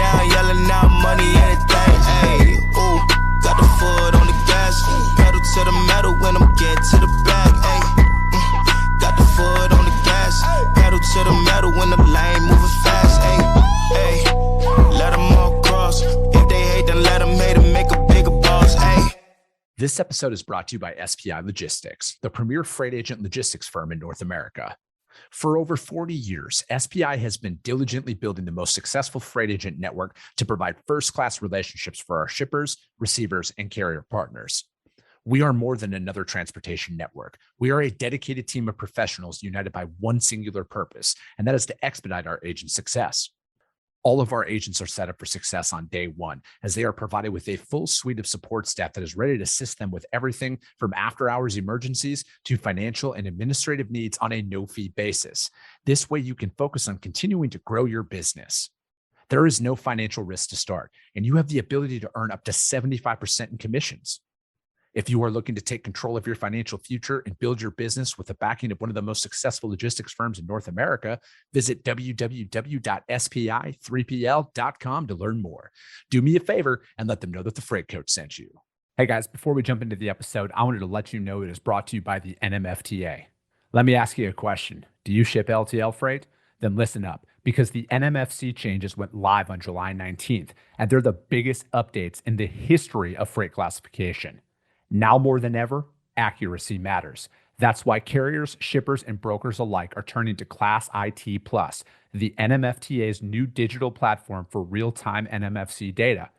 down, yelling out money, anything. Ayy, ooh, got the foot on the gas, pedal to the metal when I'm get to the back. Ayy, got the foot on the gas, pedal to the metal when the lane moving fast. Ayy, ayy, let them all cross. If they hate, then let them hate and make a bigger boss. Ayy. This episode is brought to you by SPI Logistics, the premier freight agent logistics firm in North America. For over 40 years, SPI has been diligently building the most successful freight agent network to provide first-class relationships for our shippers, receivers, and carrier partners. We are more than another transportation network. We are a dedicated team of professionals united by one singular purpose, and that is to expedite our agents' success. All of our agents are set up for success on day one, as they are provided with a full suite of support staff that is ready to assist them with everything from after-hours emergencies to financial and administrative needs on a no-fee basis. This way, you can focus on continuing to grow your business. There is no financial risk to start, and you have the ability to earn up to 75% in commissions. If you are looking to take control of your financial future and build your business with the backing of one of the most successful logistics firms in North America, visit www.spi3pl.com to learn more. Do me a favor and let them know that the Freight Coach sent you. Hey guys, before we jump into the episode, I wanted to let you know it is brought to you by the NMFTA. Let me ask you a question. Do you ship LTL freight? Then listen up, because the NMFC changes went live on July 19th, and they're the biggest updates in the history of freight classification. Now more than ever, accuracy matters. That's why carriers, shippers, and brokers alike are turning to Class IT Plus, the NMFTA's new digital platform for real-time NMFC data.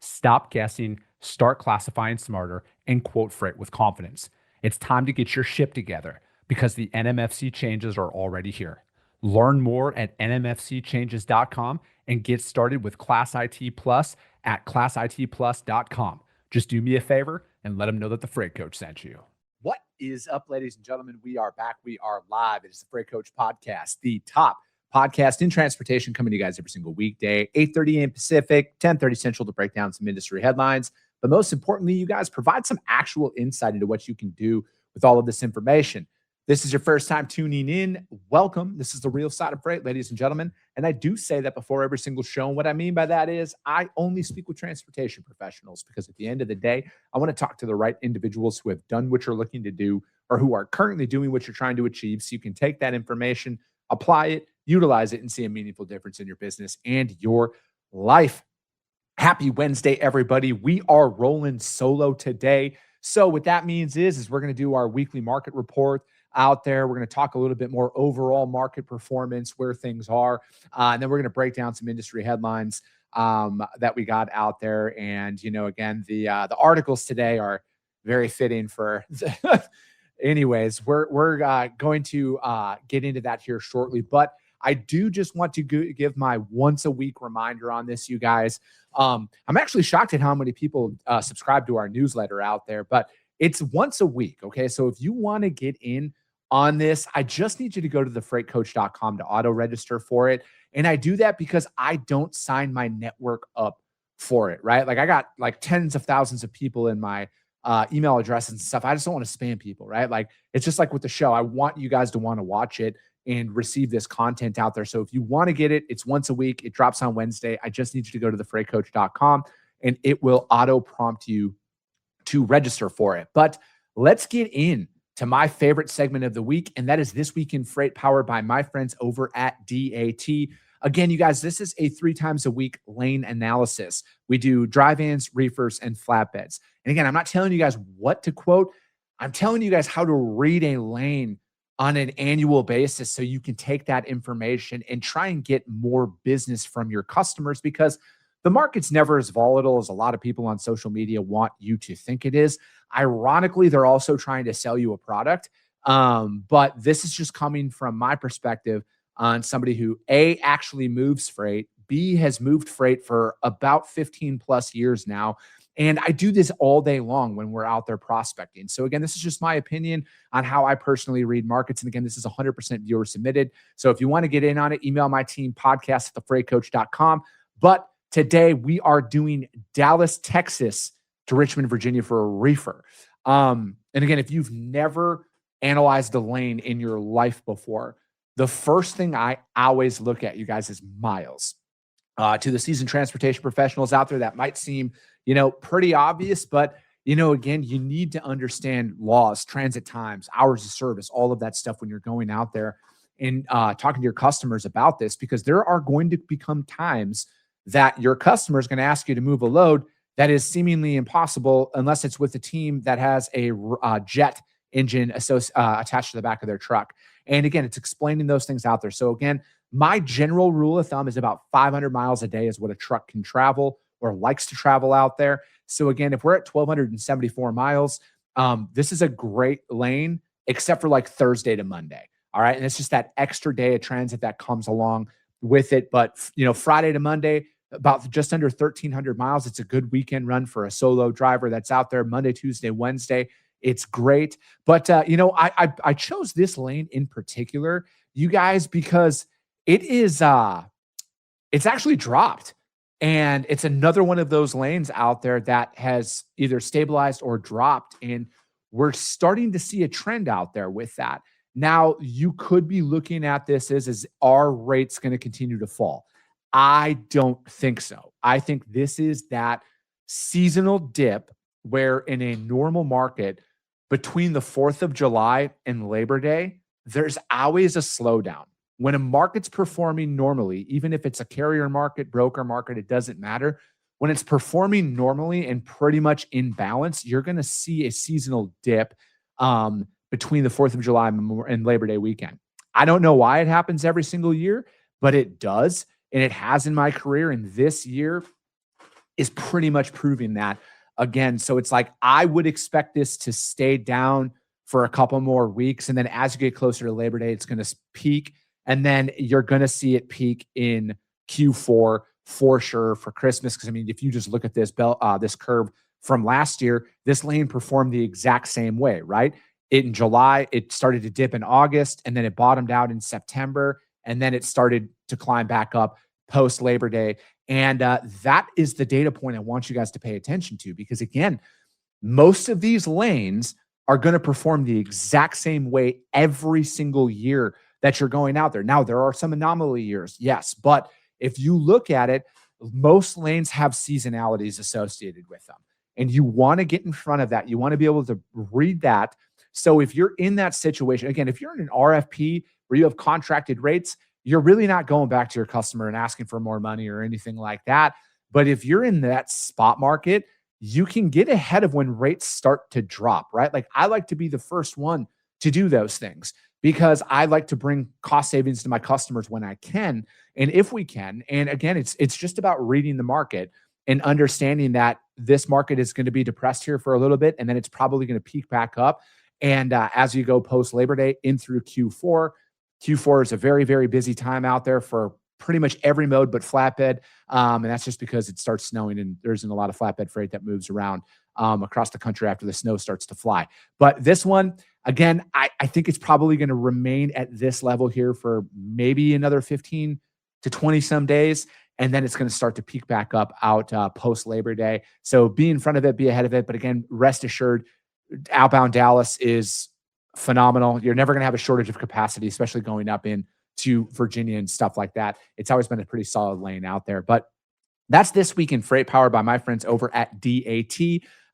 Stop guessing, start classifying smarter, and quote freight with confidence. It's time to get your ship together because the NMFC changes are already here. Learn more at nmfcchanges.com and get started with Class IT Plus at classitplus.com. Just do me a favor and let them know that the Freight Coach sent you. What is up, ladies and gentlemen? We are back. We are live. It is the Freight Coach Podcast, the top podcast in transportation, coming to you guys every single weekday, 8:30 a.m. Pacific, 10:30 Central, to break down some industry headlines. But most importantly, you guys provide some actual insight into what you can do with all of this information. This is your first time tuning in. Welcome. This is the real side of freight, ladies and gentlemen. And I do say that before every single show. And what I mean by that is I only speak with transportation professionals, because at the end of the day, I want to talk to the right individuals who have done what you're looking to do or who are currently doing what you're trying to achieve, so you can take that information, apply it, utilize it, and see a meaningful difference in your business and your life. Happy Wednesday, everybody. We are rolling solo today. So what that means is we're going to do our weekly market report out there. We're going to talk a little bit more overall market performance, where things are, and then we're going to break down some industry headlines that we got out there. And again, the articles today are very fitting for. Anyways, we're going to get into that here shortly, but I do just want to give my once a week reminder on this, you guys. I'm actually shocked at how many people subscribe to our newsletter out there, but it's once a week. Okay. So if you want to get in on this, I just need you to go to thefreightcoach.com to auto register for it. And I do that because I don't sign my network up for it, right? Like I got like tens of thousands of people in my email addresses and stuff. I just don't want to spam people, right? Like it's just like with the show. I want you guys to want to watch it and receive this content out there. So if you want to get it, it's once a week. It drops on Wednesday. I just need you to go to thefreightcoach.com and it will auto prompt you to register for it. But let's get in to my favorite segment of the week, and that is This Week in Freight, powered by my friends over at DAT. Again, you guys, this is a 3 times a week lane analysis. We do dry vans, reefers, and flatbeds. And again, I'm not telling you guys what to quote. I'm telling you guys how to read a lane on an annual basis so you can take that information and try and get more business from your customers, because the market's never as volatile as a lot of people on social media want you to think it is. Ironically, they're also trying to sell you a product. But this is just coming from my perspective on somebody who A, actually moves freight, B, has moved freight for about 15 plus years now. And I do this all day long when we're out there prospecting. So again, this is just my opinion on how I personally read markets. And again, this is 100% viewer submitted. So if you want to get in on it, email my team, podcast@thefreightcoach.com. But today we are doing Dallas, Texas to Richmond, Virginia for a reefer. And again, if you've never analyzed a lane in your life before, the first thing I always look at, you guys, is miles. To the seasoned transportation professionals out there, that might seem, pretty obvious, but again, you need to understand laws, transit times, hours of service, all of that stuff when you're going out there and talking to your customers about this, because there are going to become times that your customer is going to ask you to move a load that is seemingly impossible unless it's with a team that has a jet engine attached to the back of their truck. And again, it's explaining those things out there. So again, my general rule of thumb is about 500 miles a day is what a truck can travel or likes to travel out there. So again, if we're at 1,274 miles, this is a great lane, except for like Thursday to Monday. All right. And it's just that extra day of transit that comes along with it. But, Friday to Monday, about just under 1,300 miles. It's a good weekend run for a solo driver that's out there. Monday, Tuesday, Wednesday. It's great. But, I chose this lane in particular, you guys, because it is, it's actually dropped. And it's another one of those lanes out there that has either stabilized or dropped. And we're starting to see a trend out there with that. Now, you could be looking at this as are rates going to continue to fall? I don't think so. I think this is that seasonal dip where in a normal market between the 4th of July and Labor Day, there's always a slowdown. When a market's performing normally, even if it's a carrier market, broker market, it doesn't matter. When it's performing normally and pretty much in balance, you're going to see a seasonal dip between the 4th of July and Labor Day weekend. I don't know why it happens every single year, but it does. And it has in my career. And this year is pretty much proving that again. So it's like, I would expect this to stay down for a couple more weeks. And then as you get closer to Labor Day, it's going to peak. And then you're going to see it peak in Q4 for sure for Christmas. Because, I mean, if you just look at this this curve from last year, this lane performed the exact same way, right? In July, it started to dip in August, and then it bottomed out in September, and then it started to climb back up post Labor Day. And that is the data point I want you guys to pay attention to, because again, most of these lanes are going to perform the exact same way every single year that you're going out there. Now, there are some anomaly years, yes, but if you look at it, most lanes have seasonalities associated with them. And you want to get in front of that. You want to be able to read that. So if you're in that situation, again, if you're in an RFP where you have contracted rates, you're really not going back to your customer and asking for more money or anything like that. But if you're in that spot market, you can get ahead of when rates start to drop, right? Like, I like to be the first one to do those things because I like to bring cost savings to my customers when I can and if we can. And again, it's just about reading the market and understanding that this market is going to be depressed here for a little bit, and then it's probably going to peak back up. And as you go post Labor Day in through Q4, Q4 is a very, very busy time out there for pretty much every mode but flatbed. And that's just because it starts snowing and there isn't a lot of flatbed freight that moves around across the country after the snow starts to fly. But this one, again, I think it's probably going to remain at this level here for maybe another 15 to 20 some days. And then it's going to start to peak back up out post Labor Day. So be in front of it, be ahead of it. But again, rest assured, outbound Dallas is phenomenal. You're never going to have a shortage of capacity, especially going up into Virginia and stuff like that. It's always been a pretty solid lane out there. But that's This Week in Freight, powered by my friends over at DAT.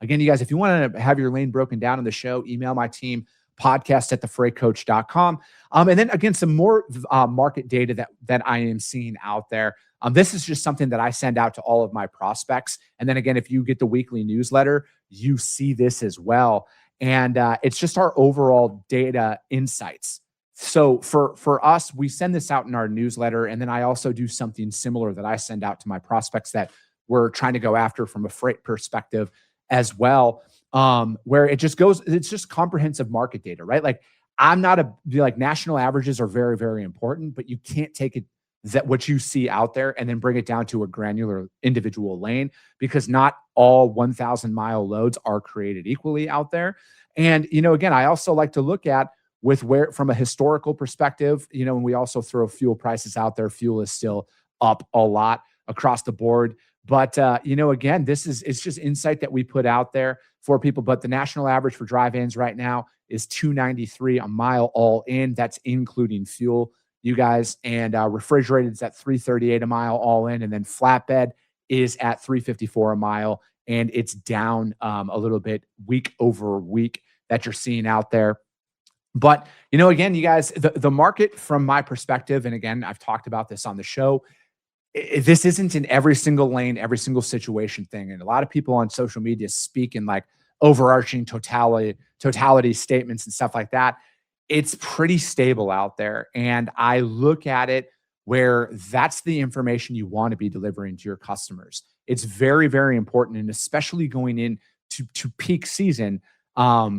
Again, you guys, if you want to have your lane broken down on the show, email my team, podcast@thefreightcoach.com. And then again, some more market data that I am seeing out there. This is just something that I send out to all of my prospects. And then again, if you get the weekly newsletter, you see this as well. And it's just our overall data insights. So for us, we send this out in our newsletter. And then I also do something similar that I send out to my prospects that we're trying to go after from a freight perspective as well, where it just goes, it's just comprehensive market data, right? Like, I'm not national averages are very, very important, but you can't take it that what you see out there and then bring it down to a granular individual lane, because not all 1,000-mile loads are created equally out there. And, again, I also like to look at from a historical perspective, and we also throw fuel prices out there. Fuel is still up a lot across the board. But, again, it's just insight that we put out there for people. But the national average for dry vans right now is $293 a mile all in. That's including fuel. you guys. And refrigerated is at $338 a mile all in. And then flatbed is at $354 a mile. And it's down a little bit week over week that you're seeing out there. But, again, you guys, the market from my perspective, and again, I've talked about this on the show, this isn't in every single lane, every single situation thing. And a lot of people on social media speak in like overarching totality statements and stuff like that. It's pretty stable out there. And I look at it where that's the information you want to be delivering to your customers. It's very, very important. And especially going in to peak season,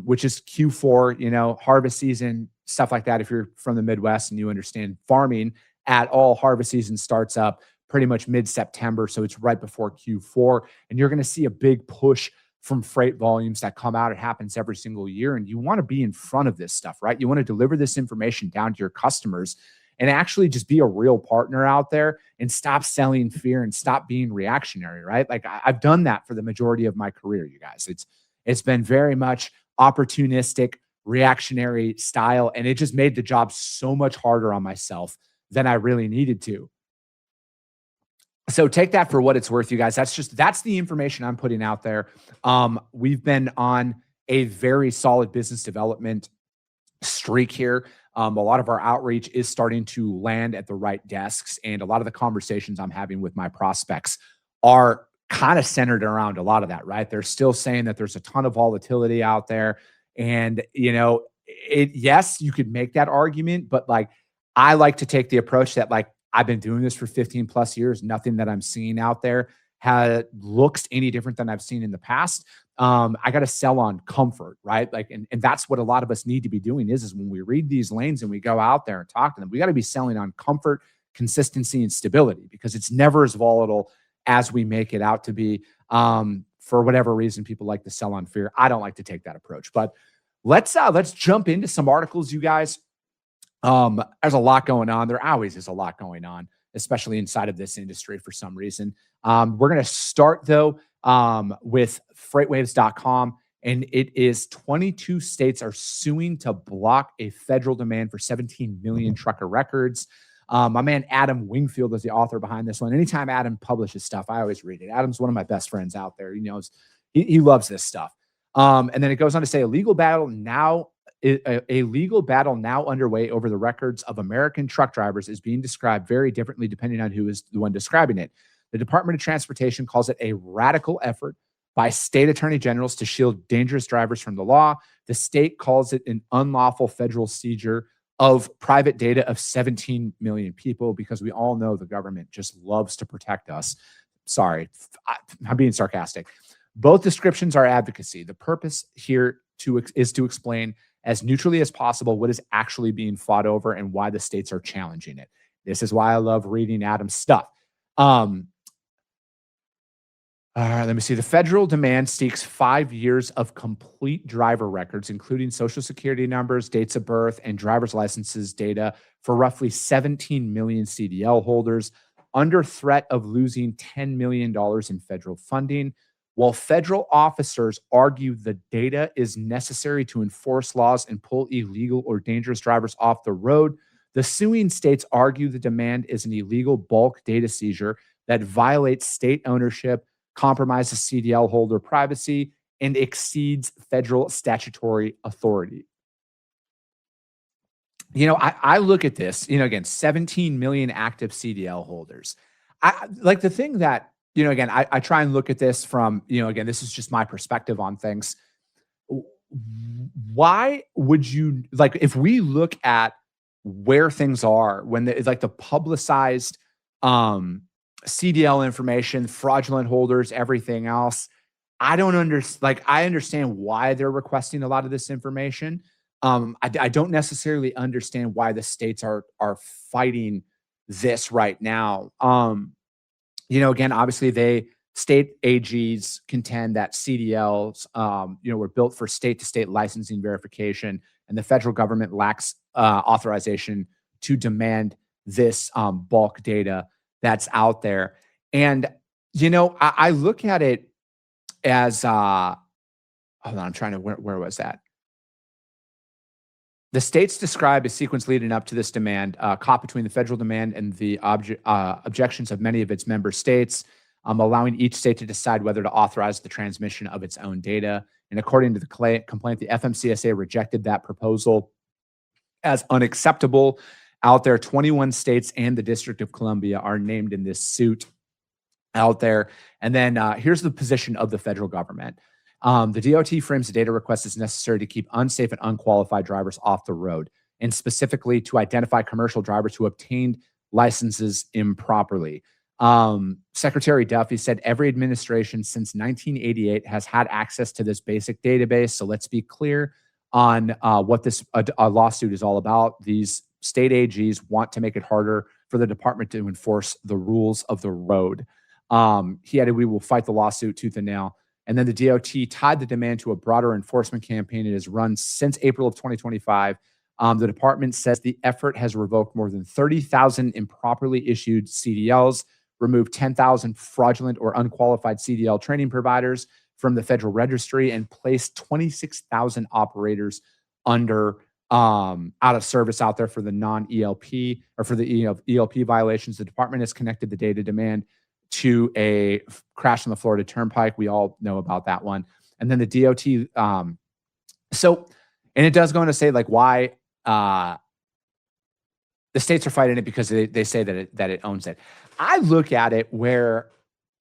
which is Q4, harvest season, stuff like that. If you're from the Midwest and you understand farming at all, harvest season starts up pretty much mid-September. So it's right before Q4. And you're going to see a big push from freight volumes that come out. It happens every single year. And you want to be in front of this stuff, right? You want to deliver this information down to your customers and actually just be a real partner out there and stop selling fear and stop being reactionary, right? Like I've done that for the majority of my career, you guys. It's been very much opportunistic, reactionary style. And it just made the job so much harder on myself than I really needed to. So take that for what it's worth, you guys. That's the information I'm putting out there. We've been on a very solid business development streak here. A lot of our outreach is starting to land at the right desks, and a lot of the conversations I'm having with my prospects are kind of centered around a lot of that, right? They're still saying that there's a ton of volatility out there. And, yes, you could make that argument, but like, I like to take the approach that like, I've been doing this for 15 plus years. Nothing that I'm seeing out there looks any different than I've seen in the past. I got to sell on comfort, right? Like, and that's what a lot of us need to be doing is when we read these lanes and we go out there and talk to them, we got to be selling on comfort, consistency, and stability, because it's never as volatile as we make it out to be. For whatever reason, people like to sell on fear. I don't like to take that approach, but let's jump into some articles, you guys. There's a lot going on. There always is a lot going on, especially inside of this industry for some reason. We're going to start though with FreightWaves.com, and it is 22 states are suing to block a federal demand for 17 million trucker records. My man Adam Wingfield is the author behind this one. Anytime Adam publishes stuff, I always read it. Adam's one of my best friends out there. He knows he loves this stuff. And then it goes on to say a legal battle now underway over the records of American truck drivers is being described very differently depending on who is the one describing it. The Department of Transportation calls it a radical effort by state attorney generals to shield dangerous drivers from the law. The state calls it an unlawful federal seizure of private data of 17 million people, because we all know the government just loves to protect us. Sorry, I'm being sarcastic. Both descriptions are advocacy. The purpose here is to explain as neutrally as possible what is actually being fought over and why the states are challenging it. This is why I love reading Adam's stuff. Let me see. The federal demand seeks 5 years of complete driver records, including social security numbers, dates of birth, and driver's licenses data for roughly 17 million CDL holders, under threat of losing $10 million in federal funding. While federal officers argue the data is necessary to enforce laws and pull illegal or dangerous drivers off the road, the suing states argue the demand is an illegal bulk data seizure that violates state ownership, compromises CDL holder privacy, and exceeds federal statutory authority. I look at this, again, 17 million active CDL holders. I like the thing that, again, I try and look at this from, again, this is just my perspective on things. Why would you, like, if we look at where things are when it's like the publicized CDL information, fraudulent holders, everything else, I don't understand. Like, I understand why they're requesting a lot of this information. I don't necessarily understand why the states are fighting this right now. Again, obviously state AGs contend that CDLs, were built for state-to-state licensing verification, and the federal government lacks authorization to demand this bulk data that's out there. And, I look at it as, hold on, I'm trying to, where was that? The states describe a sequence leading up to this demand, caught between the federal demand and the objections of many of its member states, allowing each state to decide whether to authorize the transmission of its own data. And according to the complaint, the FMCSA rejected that proposal as unacceptable. Out there, 21 states and the District of Columbia are named in this suit out there. And then here's the position of the federal government. The DOT frames the data request as necessary to keep unsafe and unqualified drivers off the road, and specifically to identify commercial drivers who obtained licenses improperly. Secretary Duffy said every administration since 1988 has had access to this basic database. So let's be clear on what this lawsuit is all about. These state AGs want to make it harder for the department to enforce the rules of the road. He added, we will fight the lawsuit tooth and nail. And then the DOT tied the demand to a broader enforcement campaign it has run since April of 2025. The department says the effort has revoked more than 30,000 improperly issued CDLs, removed 10,000 fraudulent or unqualified CDL training providers from the federal registry, and placed 26,000 operators under out of service out there for the non-ELP or for the ELP violations. The department has connected the data demand to a crash on the Florida Turnpike. We all know about that one. And then the DOT. And it does go on to say like why the states are fighting it because they say that it owns it. I look at it where,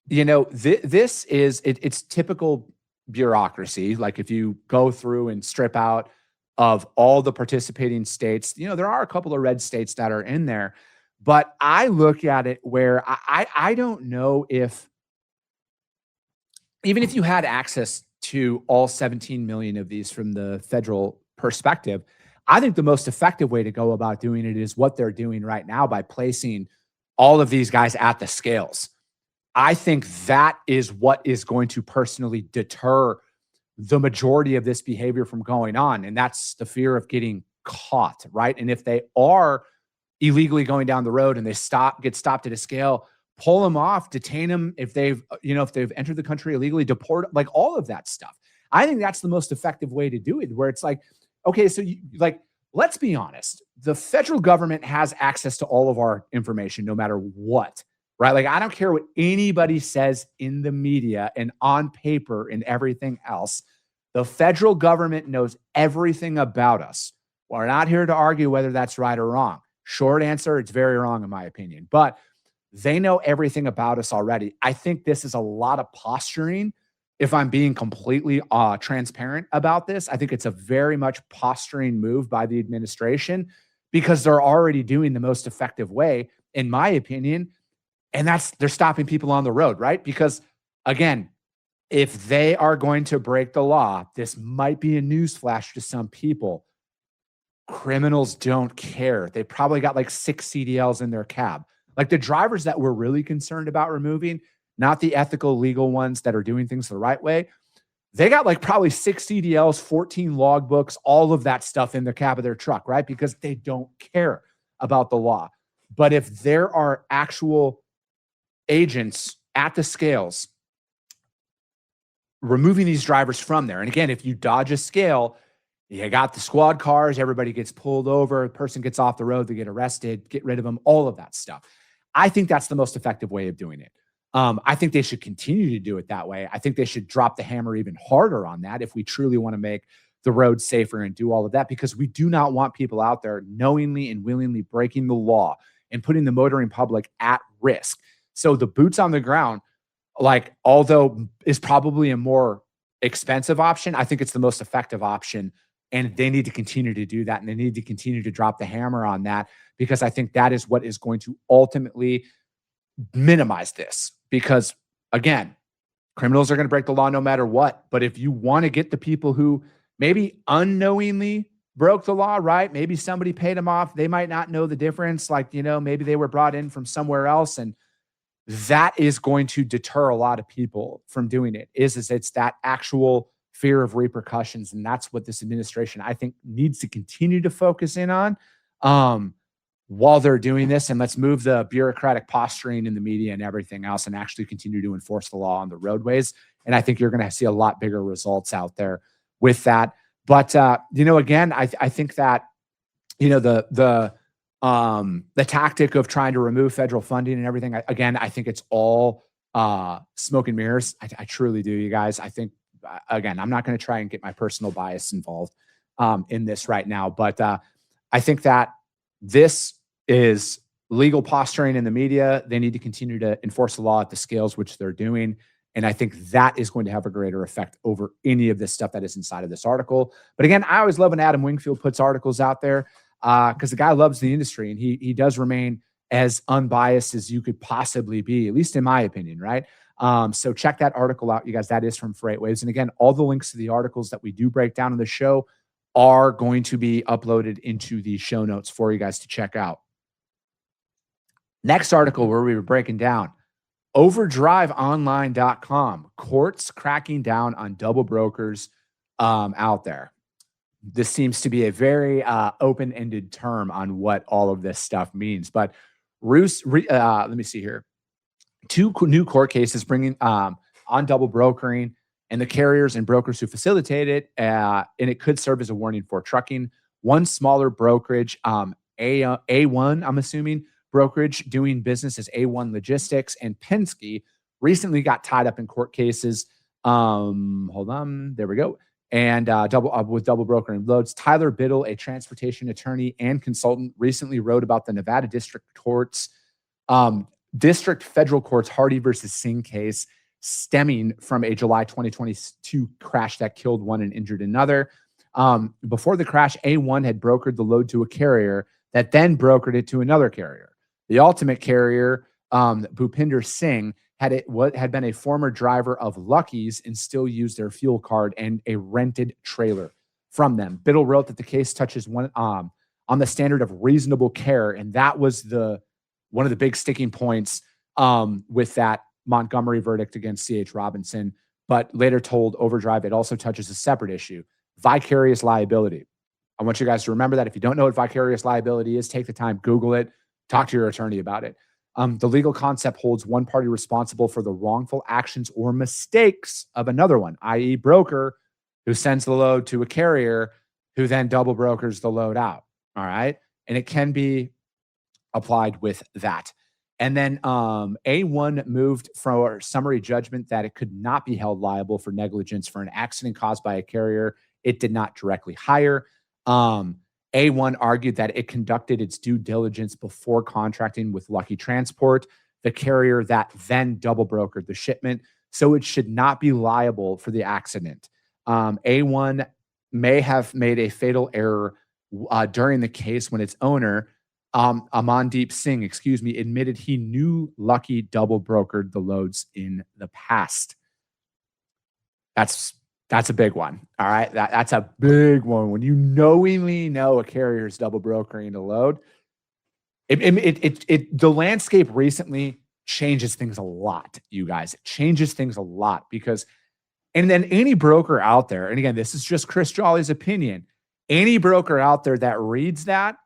this is, it's typical bureaucracy. Like if you go through and strip out of all the participating states, there are a couple of red states that are in there. But I look at it where I don't know if, even if you had access to all 17 million of these from the federal perspective, I think the most effective way to go about doing it is what they're doing right now by placing all of these guys at the scales. I think that is what is going to personally deter the majority of this behavior from going on. And that's the fear of getting caught, right? And if they are illegally going down the road and they get stopped at a scale, pull them off, detain them if they've entered the country illegally, deport, like all of that stuff. I think that's the most effective way to do it, where it's like, okay, so let's be honest. The federal government has access to all of our information, no matter what, right? Like, I don't care what anybody says in the media and on paper and everything else. The federal government knows everything about us. We're not here to argue whether that's right or wrong. Short answer, it's very wrong in my opinion, but they know everything about us already. I think this is a lot of posturing. If I'm being completely transparent about this, I think it's a very much posturing move by the administration because they're already doing the most effective way, in my opinion, and that's they're stopping people on the road, right? Because again, if they are going to break the law, this might be a newsflash to some people. Criminals don't care. They probably got like 6 CDLs in their cab. Like the drivers that we're really concerned about removing, not the ethical, legal ones that are doing things the right way. They got like probably 6 CDLs, 14 logbooks, all of that stuff in the cab of their truck, right? Because they don't care about the law. But if there are actual agents at the scales removing these drivers from there, and again, if you dodge a scale, you got the squad cars, everybody gets pulled over, person gets off the road, they get arrested, get rid of them, all of that stuff. I think that's the most effective way of doing it. I think they should continue to do it that way. I think they should drop the hammer even harder on that if we truly want to make the road safer and do all of that, because we do not want people out there knowingly and willingly breaking the law and putting the motoring public at risk. So the boots on the ground, like, although is probably a more expensive option, I think it's the most effective option. And they need to continue to do that. And they need to continue to drop the hammer on that, because I think that is what is going to ultimately minimize this. Because again, criminals are going to break the law no matter what. But if you want to get the people who maybe unknowingly broke the law, right? Maybe somebody paid them off. They might not know the difference. Like, maybe they were brought in from somewhere else. And that is going to deter a lot of people from doing it. It's that actual fear of repercussions. And that's what this administration, I think, needs to continue to focus in on while they're doing this. And let's move the bureaucratic posturing in the media and everything else and actually continue to enforce the law on the roadways. And I think you're going to see a lot bigger results out there with that. But, again, I think that the tactic of trying to remove federal funding and everything. I think it's all smoke and mirrors. I truly do, you guys. I think, again, I'm not going to try and get my personal bias involved in this right now, but I think that this is legal posturing in the media. They need to continue to enforce the law at the scales which they're doing. And I think that is going to have a greater effect over any of this stuff that is inside of this article. But again, I always love when Adam Wingfield puts articles out there because the guy loves the industry, and he does remain as unbiased as you could possibly be, at least in my opinion, right? So check that article out, you guys. That is from FreightWaves. And again, all the links to the articles that we do break down in the show are going to be uploaded into the show notes for you guys to check out. Next article where we were breaking down overdriveonline.com, courts cracking down on double brokers out there. This seems to be a very open-ended term on what all of this stuff means. But let me see here. 2 new court cases bringing on double brokering and the carriers and brokers who facilitate it, and it could serve as a warning for trucking. One smaller brokerage, A1, I'm assuming, brokerage doing business as A1 Logistics and Penske, recently got tied up in court cases. Hold on, there we go. And with double brokering loads. Tyler Biddle, a transportation attorney and consultant, recently wrote about the Nevada District Federal Court's Hardy versus Singh case, stemming from a July 2022 crash that killed one and injured another. Before the crash, A1 had brokered the load to a carrier that then brokered it to another carrier. The ultimate carrier, Bhupinder Singh, had been a former driver of Lucky's and still used their fuel card and a rented trailer from them. Biddle wrote that the case touches on the standard of reasonable care, and that was one of the big sticking points with that Montgomery verdict against C.H. Robinson, but later told Overdrive it also touches a separate issue, vicarious liability. I want you guys to remember that. If you don't know what vicarious liability is, take the time, Google it, talk to your attorney about it. The legal concept holds one party responsible for the wrongful actions or mistakes of another one, i.e. broker who sends the load to a carrier who then double brokers the load out. All right. And it can be applied with that. And then A1 moved for summary judgment that it could not be held liable for negligence for an accident caused by a carrier it did not directly hire. A1 argued that it conducted its due diligence before contracting with Lucky Transport, the carrier that then double brokered the shipment, so it should not be liable for the accident. A1 may have made a fatal error during the case when its owner, Amandeep Singh, admitted he knew Lucky double brokered the loads in the past. That's a big one. All right. That's a big one. When you knowingly know a carrier is double brokering a load, the landscape recently changes things a lot, you guys. It changes things a lot because, and then any broker out there, and again, this is just Chris Jolly's opinion, any broker out there that reads that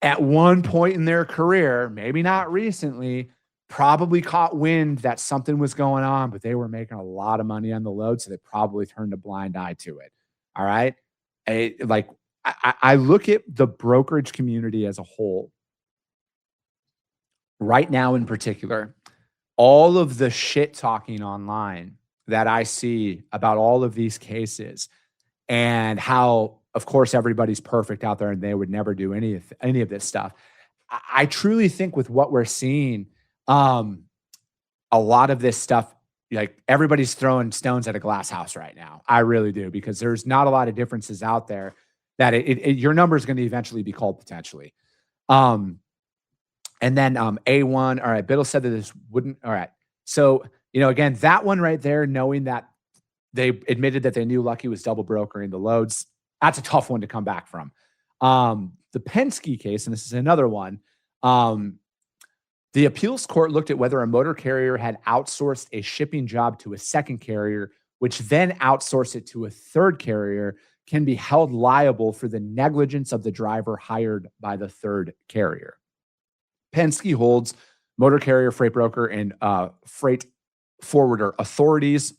at one point in their career, maybe not recently, probably caught wind that something was going on, but they were making a lot of money on the load, so they probably turned a blind eye to it. All right. I look at the brokerage community as a whole right now in particular, all of the shit talking online that I see about all of these cases and how, of course, everybody's perfect out there and they would never do any of this stuff. I truly think with what we're seeing, a lot of this stuff, like everybody's throwing stones at a glass house right now. I really do, because there's not a lot of differences out there that your number is going to eventually be called potentially. And then A1, all right, Biddle said that this wouldn't, all right. So, again, that one right there, knowing that they admitted that they knew Lucky was double brokering the loads, that's a tough one to come back from. The Penske case, and this is another one, the appeals court looked at whether a motor carrier had outsourced a shipping job to a second carrier, which then outsourced it to a third carrier, can be held liable for the negligence of the driver hired by the third carrier. Penske holds motor carrier, freight broker, and freight forwarder authorities.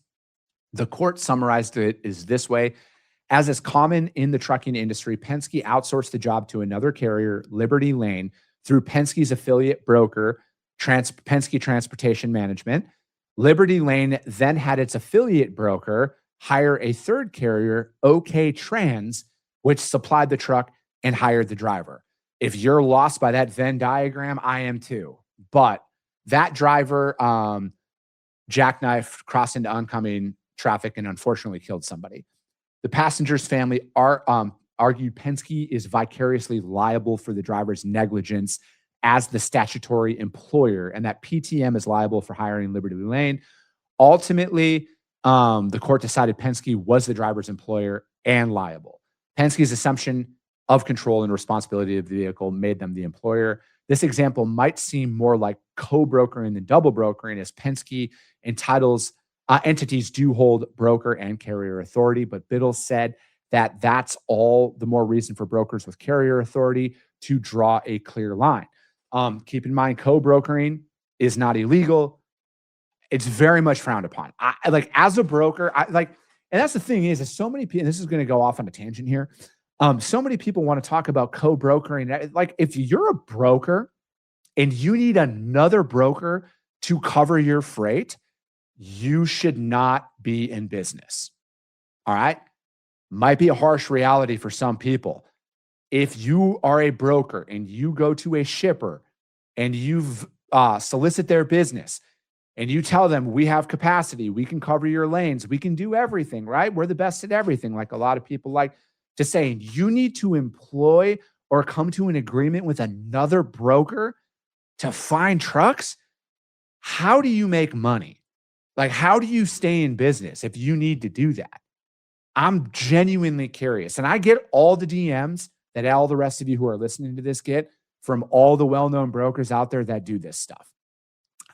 The court summarized it as this way: As is common in the trucking industry, Penske outsourced the job to another carrier, Liberty Lane, through Penske's affiliate broker, Penske Transportation Management. Liberty Lane then had its affiliate broker hire a third carrier, OK Trans, which supplied the truck and hired the driver. If you're lost by that Venn diagram, I am too. But that driver jackknifed, crossed into oncoming traffic, and unfortunately killed somebody. The passenger's family argued Penske is vicariously liable for the driver's negligence as the statutory employer, and that PTM is liable for hiring Liberty Lane. Ultimately, the court decided Penske was the driver's employer and liable. Penske's assumption of control and responsibility of the vehicle made them the employer. This example might seem more like co-brokering than double brokering, as Penske entitles entities do hold broker and carrier authority, but Biddle said that that's all the more reason for brokers with carrier authority to draw a clear line. Keep in mind, co-brokering is not illegal. It's very much frowned upon. I like, as a broker, and that's the thing is so many people, and this is going to go off on a tangent here. So many people want to talk about co-brokering. Like, if you're a broker and you need another broker to cover your freight, you should not be in business. All right. Might be a harsh reality for some people. If you are a broker and you go to a shipper and you've solicit their business and you tell them, we have capacity, we can cover your lanes, we can do everything, right? We're the best at everything. Like a lot of people like to say, you need to employ or come to an agreement with another broker to find trucks. How do you make money? Like, how do you stay in business if you need to do that? I'm genuinely curious. And I get all the DMs that all the rest of you who are listening to this get from all the well-known brokers out there that do this stuff.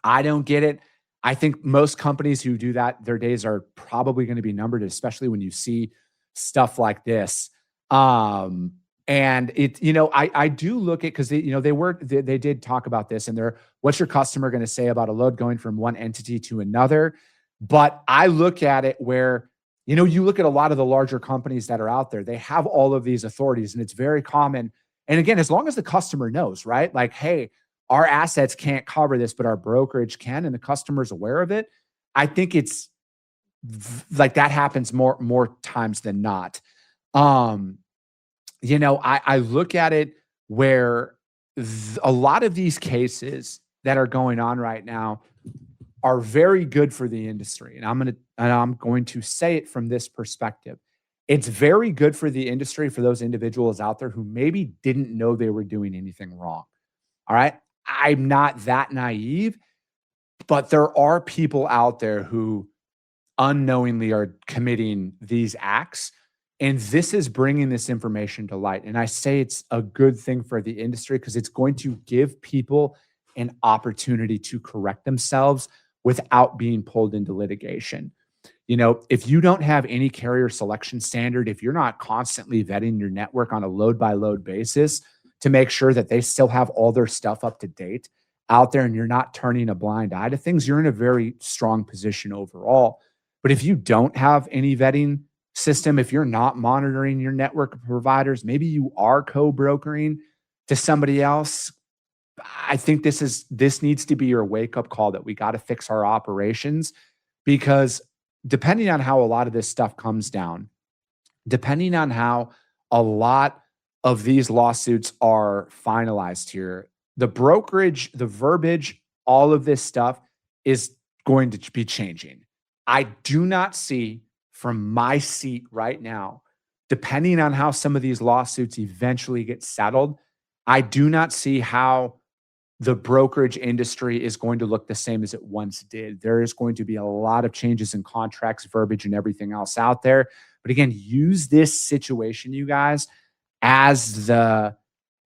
I don't get it. I think most companies who do that, their days are probably going to be numbered, especially when you see stuff like this. And it, I do look at, because they did talk about this, and what's your customer going to say about a load going from one entity to another? But I look at it where, you look at a lot of the larger companies that are out there, they have all of these authorities, and it's very common. And again, as long as the customer knows, right? Like, hey, our assets can't cover this, but our brokerage can, and the customer's aware of it. I think it's like that happens more times than not. I look at it where a lot of these cases that are going on right now are very good for the industry. And I'm going to say it from this perspective. It's very good for the industry, for those individuals out there who maybe didn't know they were doing anything wrong. All right. I'm not that naive, but there are people out there who unknowingly are committing these acts. And this is bringing this information to light. And I say it's a good thing for the industry because it's going to give people an opportunity to correct themselves without being pulled into litigation. If you don't have any carrier selection standard, if you're not constantly vetting your network on a load by load basis to make sure that they still have all their stuff up to date out there, and you're not turning a blind eye to things, you're in a very strong position overall. But if you don't have any vetting system, if you're not monitoring your network providers, maybe you are co-brokering to somebody else, I think this needs to be your wake-up call that we got to fix our operations, because depending on how a lot of this stuff comes down, depending on how a lot of these lawsuits are finalized here, the brokerage, the verbiage, all of this stuff is going to be changing. I do not see from my seat right now, depending on how some of these lawsuits eventually get settled, I do not see how the brokerage industry is going to look the same as it once did. There is going to be a lot of changes in contracts, verbiage, and everything else out there. But again, use this situation, you guys, as the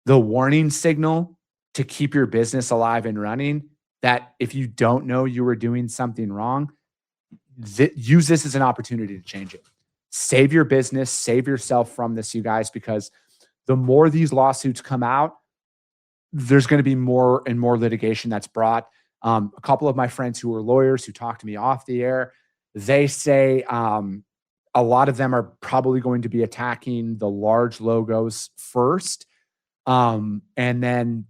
warning signal to keep your business alive and running, that if you don't know you were doing something wrong, use this as an opportunity to change it. Save your business, save yourself from this, you guys, because the more these lawsuits come out, there's going to be more and more litigation that's brought. A couple of my friends who are lawyers who talk to me off the air, they say a lot of them are probably going to be attacking the large logos first. And then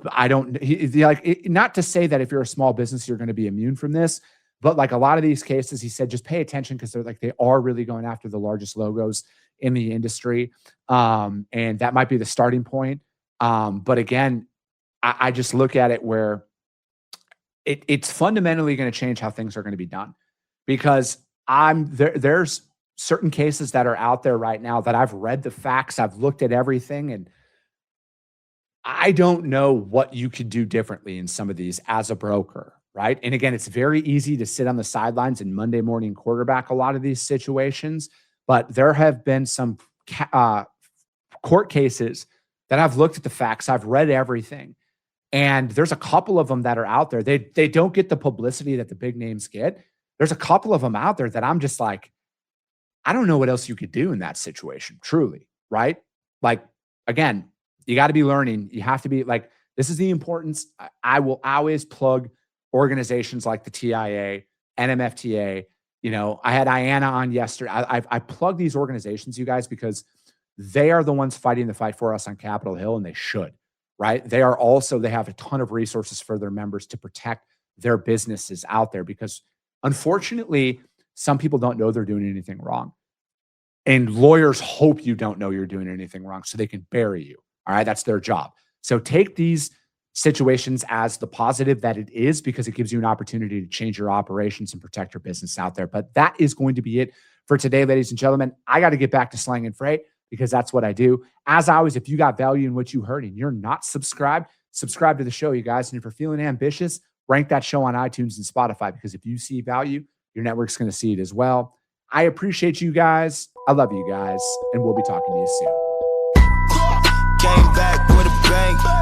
not to say that if you're a small business, you're going to be immune from this, but like a lot of these cases, he said, just pay attention because they are really going after the largest logos in the industry. And that might be the starting point. But again, I just look at it where it's fundamentally going to change how things are going to be done, because there's certain cases that are out there right now that I've read the facts, I've looked at everything, and I don't know what you could do differently in some of these as a broker, right? And again, it's very easy to sit on the sidelines and Monday morning quarterback a lot of these situations, but there have been some court cases that I've looked at the facts, I've read everything, and there's a couple of them that are out there. They don't get the publicity that the big names get. There's a couple of them out there that I'm just like, I don't know what else you could do in that situation, truly, right? Like, again, you got to be learning. You have to be like, this is the importance. I will always plug organizations like the TIA, NMFTA. You know, I had Ayanna on yesterday. I plug these organizations, you guys, because they are the ones fighting the fight for us on Capitol Hill, and they should, right? They have a ton of resources for their members to protect their businesses out there, because unfortunately, some people don't know they're doing anything wrong. And lawyers hope you don't know you're doing anything wrong so they can bury you. All right. That's their job. So take these situations as the positive that it is, because it gives you an opportunity to change your operations and protect your business out there. But that is going to be it for today, ladies and gentlemen. I got to get back to slang and freight because that's what I do. As always, if you got value in what you heard and you're not subscribed, subscribe to the show, you guys. And if you're feeling ambitious, rank that show on iTunes and Spotify, because if you see value, your network's going to see it as well. I appreciate you guys. I love you guys. And we'll be talking to you soon. Came back with a bang.